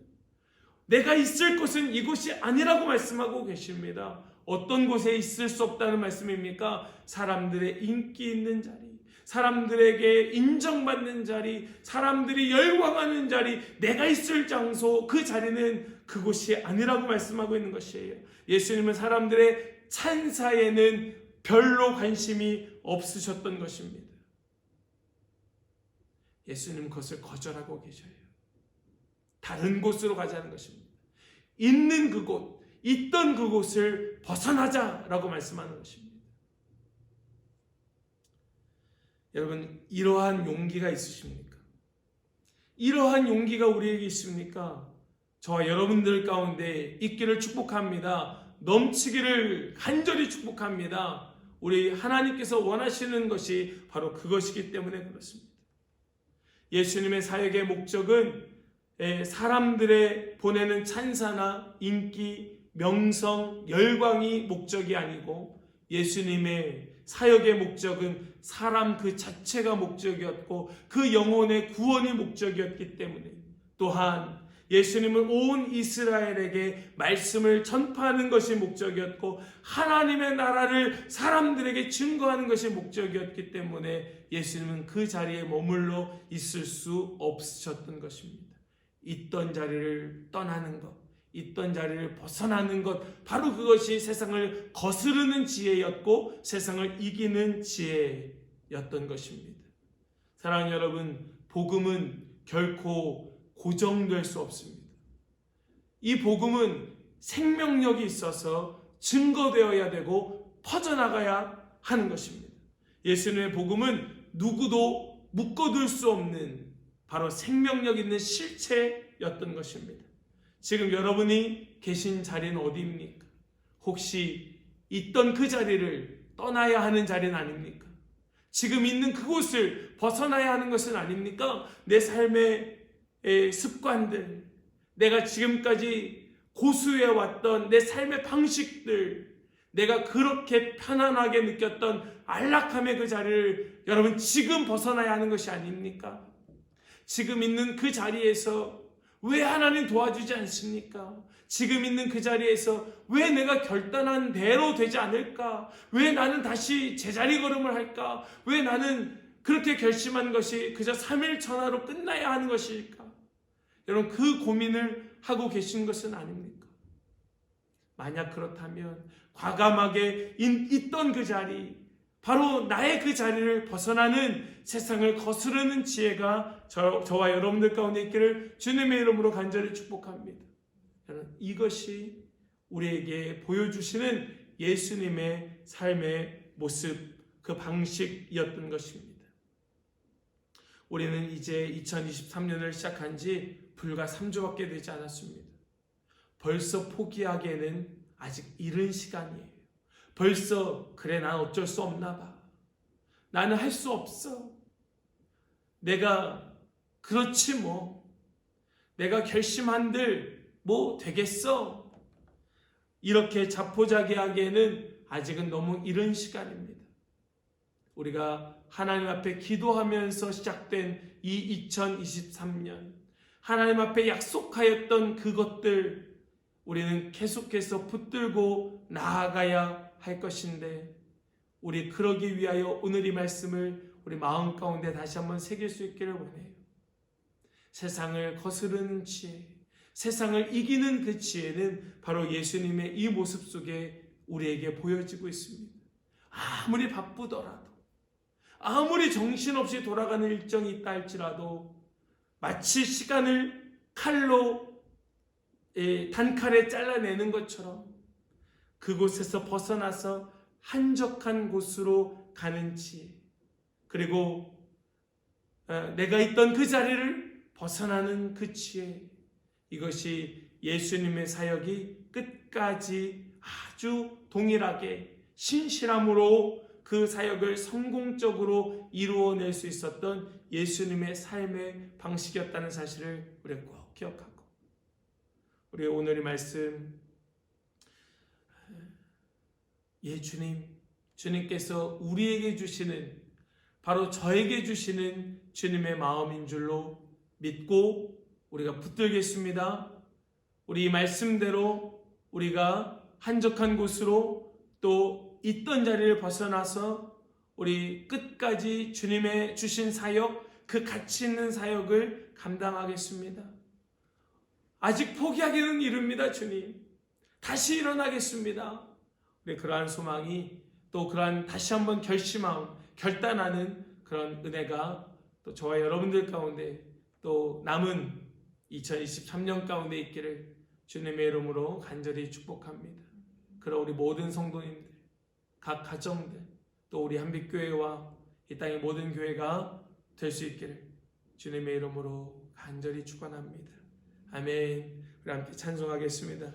내가 있을 곳은 이곳이 아니라고 말씀하고 계십니다. 어떤 곳에 있을 수 없다는 말씀입니까? 사람들의 인기 있는 자리, 사람들에게 인정받는 자리, 사람들이 열광하는 자리, 내가 있을 장소, 그 자리는 그곳이 아니라고 말씀하고 있는 것이에요. 예수님은 사람들의 찬사에는 별로 관심이 없으셨던 것입니다. 예수님은 그것을 거절하고 계셔요. 다른 곳으로 가자는 것입니다. 있는 그곳, 있던 그곳을 벗어나자라고 말씀하는 것입니다. 여러분, 이러한 용기가 있으십니까? 이러한 용기가 우리에게 있습니까? 저와 여러분들 가운데 있기를 축복합니다. 넘치기를 간절히 축복합니다. 우리 하나님께서 원하시는 것이 바로 그것이기 때문에 그렇습니다. 예수님의 사역의 목적은 사람들의 보내는 찬사나 인기, 명성, 열광이 목적이 아니고 예수님의 사역의 목적은 사람 그 자체가 목적이었고 그 영혼의 구원이 목적이었기 때문에, 또한 예수님은 온 이스라엘에게 말씀을 전파하는 것이 목적이었고 하나님의 나라를 사람들에게 증거하는 것이 목적이었기 때문에 예수님은 그 자리에 머물러 있을 수 없으셨던 것입니다. 있던 자리를 떠나는 것, 있던 자리를 벗어나는 것, 바로 그것이 세상을 거스르는 지혜였고 세상을 이기는 지혜였던 것입니다. 사랑하는 여러분, 복음은 결코 고정될 수 없습니다. 이 복음은 생명력이 있어서 증거되어야 되고 퍼져나가야 하는 것입니다. 예수님의 복음은 누구도 묶어둘 수 없는 바로 생명력 있는 실체였던 것입니다. 지금 여러분이 계신 자리는 어디입니까? 혹시 있던 그 자리를 떠나야 하는 자리는 아닙니까? 지금 있는 그곳을 벗어나야 하는 것은 아닙니까? 내 삶의 습관들, 내가 지금까지 고수해왔던 내 삶의 방식들, 내가 그렇게 편안하게 느꼈던 안락함의 그 자리를 여러분 지금 벗어나야 하는 것이 아닙니까? 지금 있는 그 자리에서 왜 하나님 도와주지 않습니까? 지금 있는 그 자리에서 왜 내가 결단한 대로 되지 않을까? 왜 나는 다시 제자리 걸음을 할까? 왜 나는 그렇게 결심한 것이 그저 3일 전화로 끝나야 하는 것일까? 여러분 그 고민을 하고 계신 것은 아닙니까? 만약 그렇다면 과감하게 있던 그 자리, 바로 나의 그 자리를 벗어나는 세상을 거스르는 지혜가 저와 여러분들 가운데 있기를 주님의 이름으로 간절히 축복합니다. 이것이 우리에게 보여주시는 예수님의 삶의 모습, 그 방식이었던 것입니다. 우리는 이제 2023년을 시작한 지 불과 3주밖에 되지 않았습니다. 벌써 포기하기에는 아직 이른 시간이에요. 벌써 그래 난 어쩔 수 없나 봐. 나는 할 수 없어. 내가 그렇지 뭐. 내가 결심한들 뭐 되겠어. 이렇게 자포자기하기에는 아직은 너무 이른 시간입니다. 우리가 하나님 앞에 기도하면서 시작된 이 2023년, 하나님 앞에 약속하였던 그것들 우리는 계속해서 붙들고 나아가야 할 것인데, 우리 그러기 위하여 오늘 이 말씀을 우리 마음 가운데 다시 한번 새길 수 있기를 원해요. 세상을 거스르는 지혜, 세상을 이기는 그 지혜는 바로 예수님의 이 모습 속에 우리에게 보여지고 있습니다. 아무리 바쁘더라도, 아무리 정신없이 돌아가는 일정이 있다 할지라도 마치 시간을 칼로 단칼에 잘라내는 것처럼 그곳에서 벗어나서 한적한 곳으로 가는 지혜, 그리고 내가 있던 그 자리를 벗어나는 그 지혜, 이것이 예수님의 사역이 끝까지 아주 동일하게 신실함으로 그 사역을 성공적으로 이루어낼 수 있었던 예수님의 삶의 방식이었다는 사실을 우리가 꼭 기억하고, 우리 오늘의 말씀, 주님께서 우리에게 주시는, 바로 저에게 주시는 주님의 마음인 줄로 믿고 우리가 붙들겠습니다. 우리 이 말씀대로 우리가 한적한 곳으로 또 있던 자리를 벗어나서 우리 끝까지 주님의 주신 사역, 그 가치 있는 사역을 감당하겠습니다. 아직 포기하기는 이릅니다. 주님, 다시 일어나겠습니다. 우리 그러한 소망이, 또 그러한 다시 한번 결단하는 그런 은혜가 또 저와 여러분들 가운데, 또 남은 2023년 가운데 있기를 주님의 이름으로 간절히 축복합니다. 그럼 우리 모든 성도님들, 각 가정들, 또 우리 한빛교회와 이 땅의 모든 교회가 될 수 있기를 주님의 이름으로 간절히 축원합니다. 아멘. 우리 함께 찬송하겠습니다.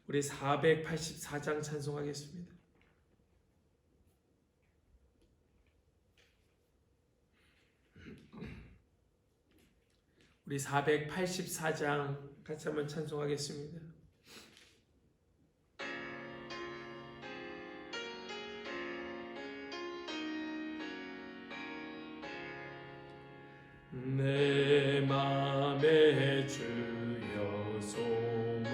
우리 484장 찬송하겠습니다. 우리 484장 같이 한번 찬송하겠습니다. 내 맘에 주여 소망되소서.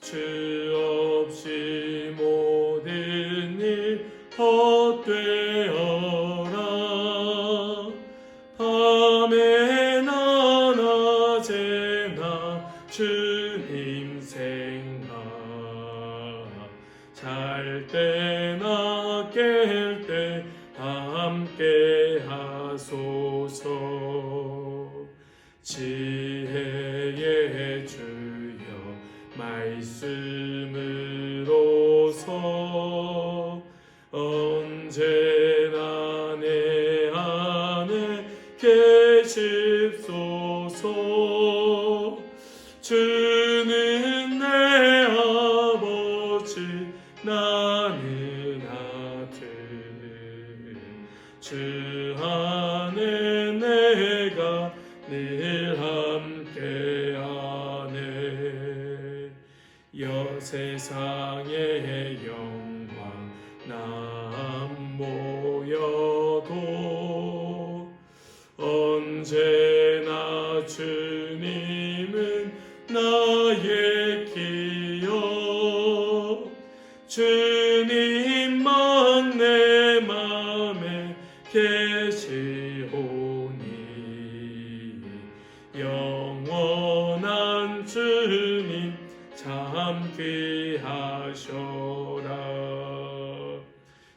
주 없이 모든 일 헛되어라. 밤에나 낮에나 주님 생각, 잘 때나 깰 때 함께 하소서. 지혜의 주여 말씀으로서 언제나 내 안에 계십소서. 주는 내 아버지, 나는 아들. 주 안에 내가 늘 함께하리. 세상의 영광 남 보여도 언제나 주님은 나의 기억 주님만 내 맘에 계시오니 영원한 주님 참 귀하셔라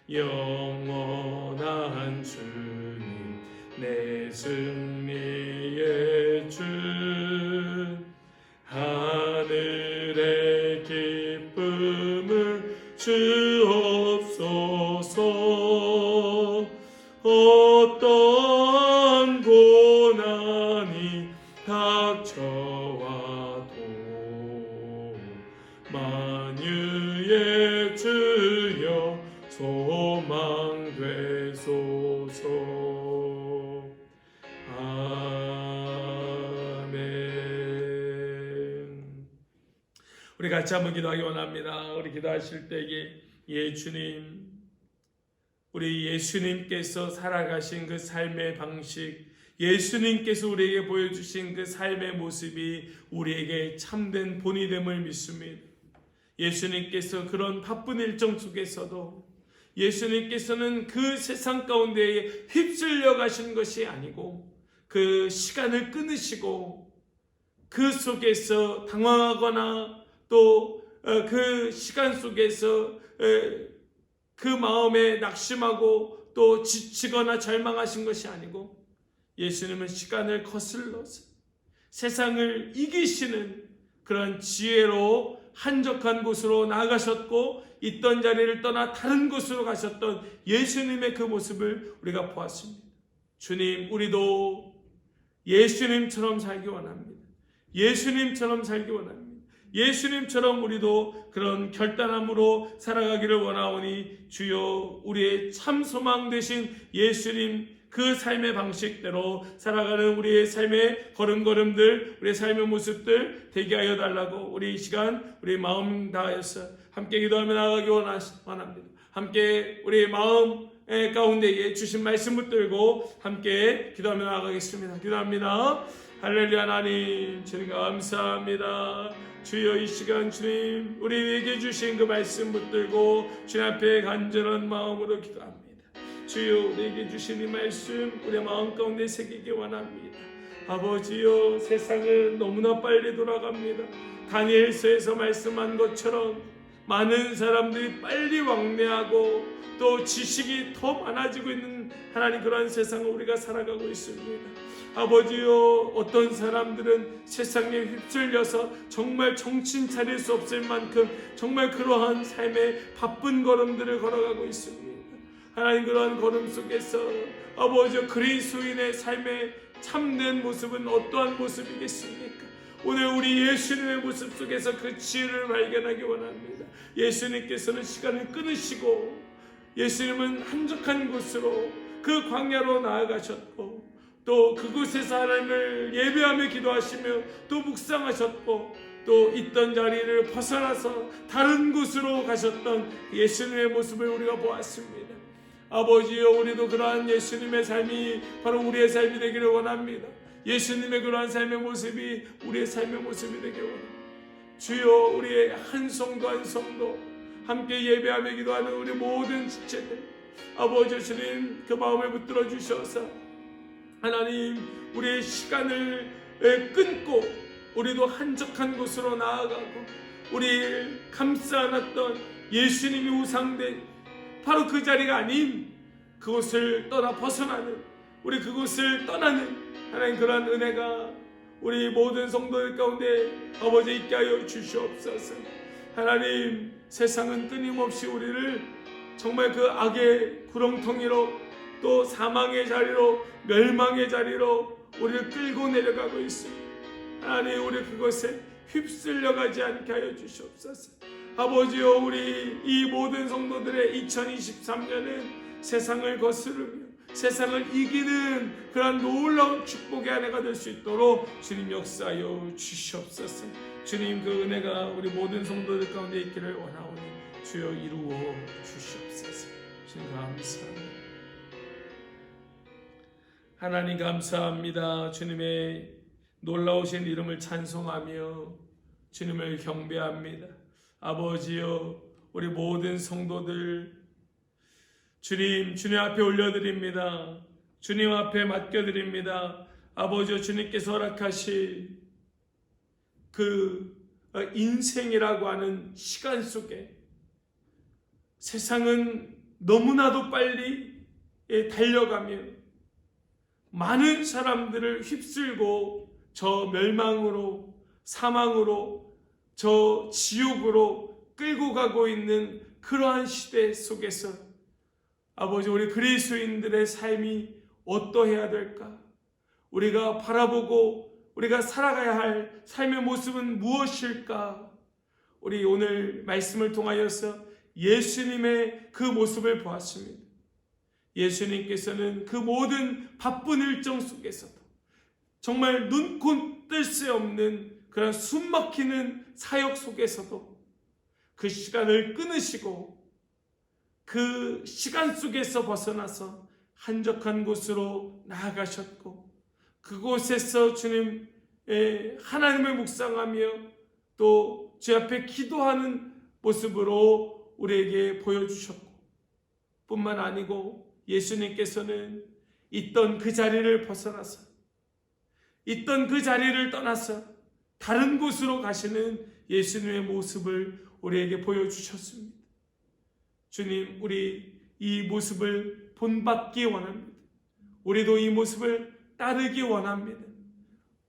영원한 주님 내 승리의 주 하늘의 기쁨을 주옵소서 어떤 고난이 닥쳐와도 만유의 주여 소망 되소서 아멘. 우리 같이 한번 기도하기 원합니다. 우리 기도하실 때에 예 주님 우리 예수님께서 살아가신 그 삶의 방식 예수님께서 우리에게 보여주신 그 삶의 모습이 우리에게 참된 본이 됨을 믿습니다. 예수님께서 그런 바쁜 일정 속에서도 예수님께서는 그 세상 가운데에 휩쓸려 가신 것이 아니고 그 시간을 끊으시고 그 속에서 당황하거나 또 그 시간 속에서 그 마음에 낙심하고 또 지치거나 절망하신 것이 아니고 예수님은 시간을 거슬러서 세상을 이기시는 그런 지혜로 한적한 곳으로 나아가셨고 있던 자리를 떠나 다른 곳으로 가셨던 예수님의 그 모습을 우리가 보았습니다. 주님 우리도 예수님처럼 살기 원합니다. 예수님처럼 살기 원합니다. 예수님처럼 우리도 그런 결단함으로 살아가기를 원하오니 주여 우리의 참 소망 되신 예수님 그 삶의 방식대로 살아가는 우리의 삶의 걸음걸음들 우리의 삶의 모습들 되게 하여 달라고 우리 이 시간 우리 마음 다하여서 함께 기도하며 나아가기 원합니다. 함께 우리 마음 가운데에 주신 말씀 붙들고 함께 기도하며 나아가겠습니다. 기도합니다. 할렐루야. 하나님 주님 감사합니다. 주여 이 시간 주님 우리에게 주신 그 말씀 붙들고 주님 앞에 간절한 마음으로 기도합니다. 주여 우리에게 주신 이 말씀 우리 마음 가운데 새기기 원합니다. 아버지여 세상은 너무나 빨리 돌아갑니다. 다니엘서에서 말씀한 것처럼 많은 사람들이 빨리 왕래하고 또 지식이 더 많아지고 있는 하나님 그러한 세상을 우리가 살아가고 있습니다. 아버지여 어떤 사람들은 세상에 휩쓸려서 정말 정신 차릴 수 없을 만큼 정말 그러한 삶의 바쁜 걸음들을 걸어가고 있습니다. 하나님 그러한 걸음 속에서 아버지여 그리스도인의 삶의 참된 모습은 어떠한 모습이겠습니까? 오늘 우리 예수님의 모습 속에서 그 지혜를 발견하기 원합니다. 예수님께서는 시간을 끊으시고 예수님은 한적한 곳으로 그 광야로 나아가셨고 또 그곳에서 하나님을 예배하며 기도하시며 또 묵상하셨고 또 있던 자리를 벗어나서 다른 곳으로 가셨던 예수님의 모습을 우리가 보았습니다. 아버지여 우리도 그러한 예수님의 삶이 바로 우리의 삶이 되기를 원합니다. 예수님의 그러한 삶의 모습이 우리의 삶의 모습이 되기를 원합니다. 주여 우리의 한 성도 한 성도 함께 예배하며 기도하는 우리 모든 지체들 아버지 주님 그 마음을 붙들어 주셔서 하나님 우리의 시간을 끊고 우리도 한적한 곳으로 나아가고 우리를 감싸 안았던 예수님이 우상된 바로 그 자리가 아닌 그곳을 떠나 벗어나는 우리 그곳을 떠나는 하나님 그러한 은혜가 우리 모든 성도들 가운데 아버지 있게 하여 주시옵소서. 하나님 세상은 끊임없이 우리를 정말 그 악의 구렁텅이로 또 사망의 자리로 멸망의 자리로 우리를 끌고 내려가고 있습니다. 하나님 우리 그것에 휩쓸려가지 않게 하여 주시옵소서. 아버지여 우리 이 모든 성도들의 2023년은 세상을 거스르며 세상을 이기는 그런 놀라운 축복의 한 해가 될 수 있도록 주님 역사하여 주시옵소서. 주님 그 은혜가 우리 모든 성도들 가운데 있기를 원하오니 주여 이루어 주시옵소서. 주님 감사합니다. 하나님 감사합니다. 주님의 놀라우신 이름을 찬송하며 주님을 경배합니다. 아버지여, 우리 모든 성도들 주님 앞에 올려드립니다. 주님 앞에 맡겨드립니다. 아버지여, 주님께서 허락하신 그 인생이라고 하는 시간 속에 세상은 너무나도 빨리 달려가며 많은 사람들을 휩쓸고 저 멸망으로, 사망으로, 저 지옥으로 끌고 가고 있는 그러한 시대 속에서 아버지, 우리 그리스도인들의 삶이 어떠해야 될까? 우리가 바라보고 우리가 살아가야 할 삶의 모습은 무엇일까? 우리 오늘 말씀을 통하여서 예수님의 그 모습을 보았습니다. 예수님께서는 그 모든 바쁜 일정 속에서도 정말 눈코 뜰 새 없는 그런 숨막히는 사역 속에서도 그 시간을 끊으시고 그 시간 속에서 벗어나서 한적한 곳으로 나아가셨고, 그곳에서 주님 하나님을 묵상하며 또 주 앞에 기도하는 모습으로 우리에게 보여주셨고, 뿐만 아니고 예수님께서는 있던 그 자리를 벗어나서, 있던 그 자리를 떠나서 다른 곳으로 가시는 예수님의 모습을 우리에게 보여주셨습니다. 주님, 우리 이 모습을 본받기 원합니다. 우리도 이 모습을 따르기 원합니다.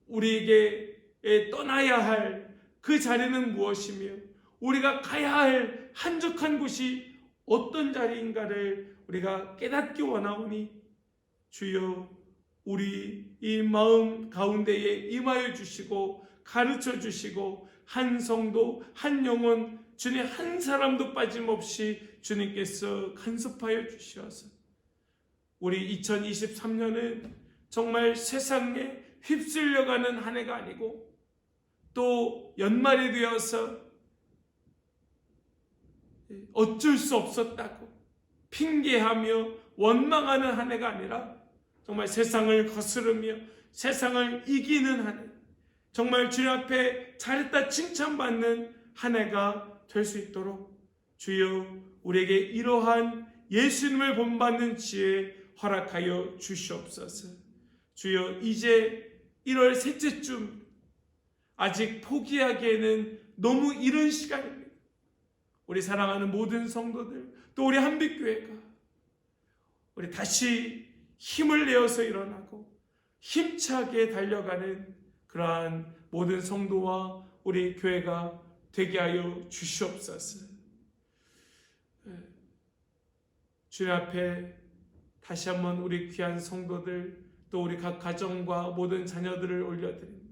우리에게 떠나야 할 그 자리는 무엇이며 우리가 가야 할 한적한 곳이 어떤 자리인가를 우리가 깨닫기 원하오니 주여, 우리 이 마음 가운데에 임하여 주시고 가르쳐 주시고 한 성도, 한 영혼, 주님 한 사람도 빠짐없이 주님께서 간섭하여 주시어서 우리 2023년은 정말 세상에 휩쓸려가는 한 해가 아니고 또 연말이 되어서 어쩔 수 없었다고 핑계하며 원망하는 한 해가 아니라 정말 세상을 거스르며 세상을 이기는 한 해, 정말 주님 앞에 잘했다 칭찬받는 한 해가 될 수 있도록 주여, 우리에게 이러한 예수님을 본받는 지혜 허락하여 주시옵소서. 주여, 이제 1월 셋째 주, 아직 포기하기에는 너무 이른 시간입니다. 우리 사랑하는 모든 성도들, 또 우리 한빛교회가 우리 다시 힘을 내어서 일어나고 힘차게 달려가는 그러한 모든 성도와 우리 교회가 되게 하여 주시옵소서. 주님 앞에 다시 한번 우리 귀한 성도들, 또 우리 각 가정과 모든 자녀들을 올려드립니다.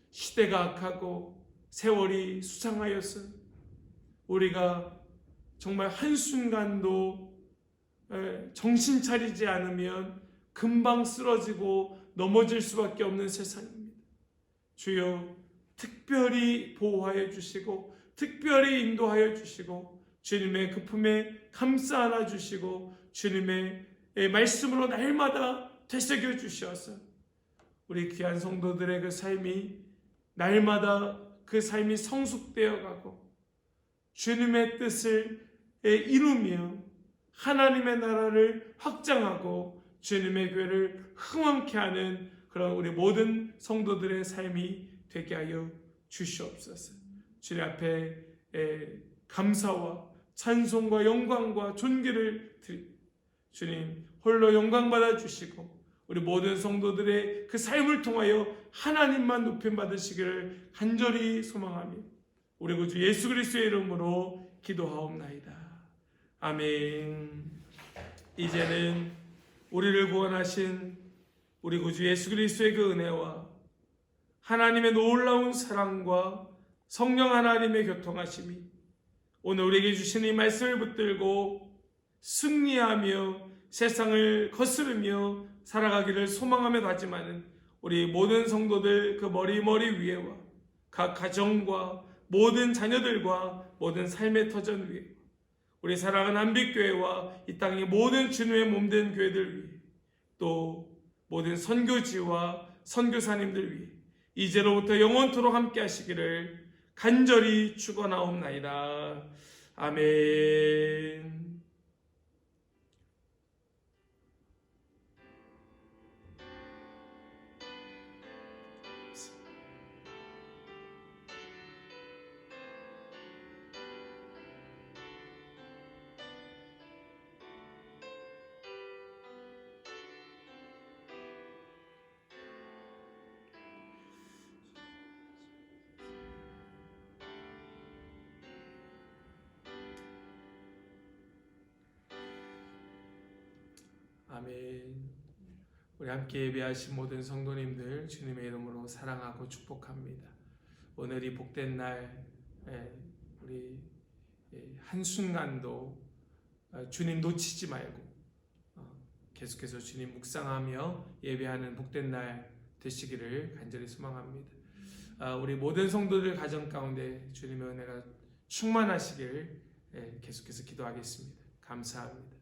시대가 악하고 세월이 수상하여서 우리가 정말 한순간도 정신 차리지 않으면 금방 쓰러지고 넘어질 수밖에 없는 세상입니다. 주여, 특별히 보호하여 주시고 특별히 인도하여 주시고 주님의 그 품에 감싸 안아 주시고 주님의 말씀으로 날마다 되새겨 주셔서 우리 귀한 성도들의 그 삶이 날마다 그 삶이 성숙되어 가고 주님의 뜻을 이루며 하나님의 나라를 확장하고 주님의 교회를 흥왕케 하는 그런 우리 모든 성도들의 삶이 되게 하여 주시옵소서. 주님 앞에 감사와 찬송과 영광과 존귀를 드립니다. 주님 홀로 영광 받아 주시고 우리 모든 성도들의 그 삶을 통하여 하나님만 높임 받으시기를 간절히 소망하며 우리 구주 예수 그리스도의 이름으로 기도하옵나이다. 아멘. 이제는 우리를 구원하신 우리 구주 예수 그리스도의 그 은혜와 하나님의 놀라운 사랑과 성령 하나님의 교통하심이 오늘 우리에게 주신 이 말씀을 붙들고 승리하며 세상을 거스르며 살아가기를 소망하며 다짐하는 우리 모든 성도들 그 머리 위에와 각 가정과 모든 자녀들과 모든 삶의 터전 위에 우리 사랑하는 한빛교회와 이 땅의 모든 주님의 몸된 교회들 위해 또 모든 선교지와 선교사님들 위해 이제로부터 영원토록 함께 하시기를 간절히 축원하옵나이다. 아멘. 아멘. 우리 함께 예배하신 모든 성도님들 주님의 이름으로 사랑하고 축복합니다. 오늘 이 복된 날 우리 한순간도 주님 놓치지 말고 계속해서 주님 묵상하며 예배하는 복된 날 되시기를 간절히 소망합니다. 우리 모든 성도들 가정 가운데 주님의 은혜가 충만하시길 계속해서 기도하겠습니다. 감사합니다.